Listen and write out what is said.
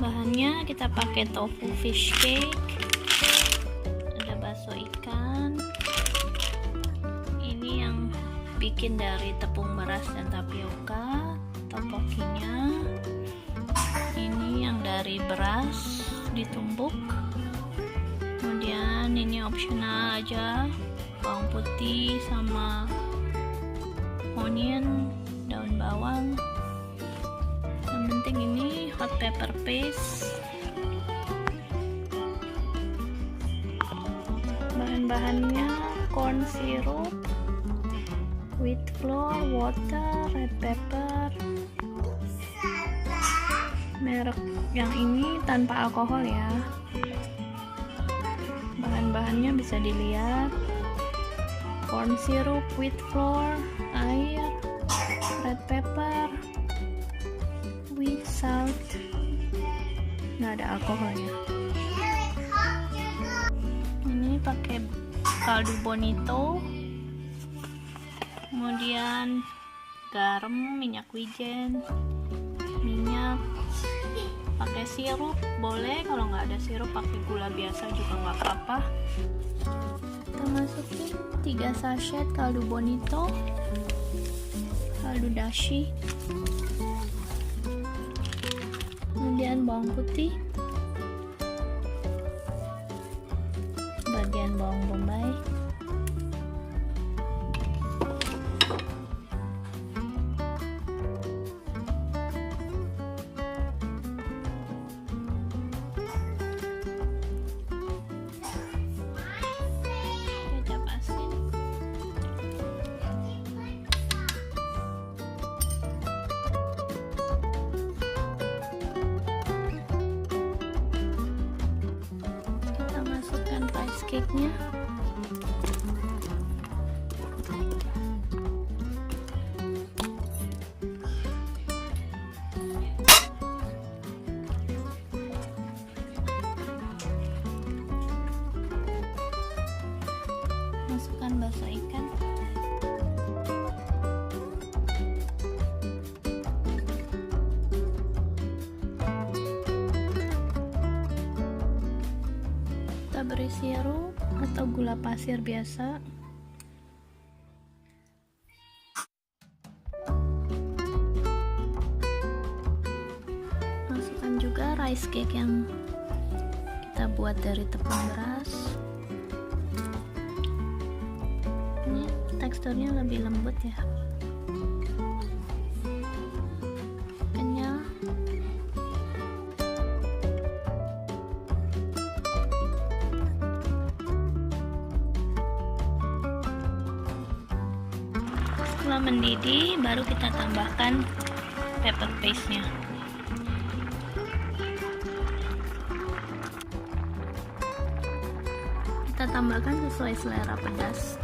Bahannya kita pakai tofu fish cake, ada bakso ikan, ini yang bikin dari tepung beras dan tapioka, tteokbokkinya, ini yang dari beras ditumbuk, kemudian ini opsional aja, bawang putih sama onion, daun bawang. Yang penting ini hot pepper paste. Bahan-bahannya corn syrup, wheat flour, water, red pepper. Merek yang ini tanpa alkohol ya. Bahan-bahannya bisa dilihat: corn syrup, wheat flour, air, red pepper, salt, nggak ada alkoholnya. Ini pakai kaldu bonito, kemudian garam, minyak wijen, minyak, pakai sirup boleh, kalau nggak ada sirup pakai gula biasa juga nggak apa-apa. Kita masukin 3 sachet kaldu bonito, kaldu dashi, kemudian bawang putih, bagian bawang bombay, kecap asin, cake-nya. Masukkan bakso ikan. Kita beri sirup atau gula pasir biasa. Masukkan juga rice cake yang kita buat dari tepung beras. Ini teksturnya lebih lembut ya, kenyal. Setelah mendidih, baru kita tambahkan pepper paste-nya. Kita tambahkan sesuai selera pedas.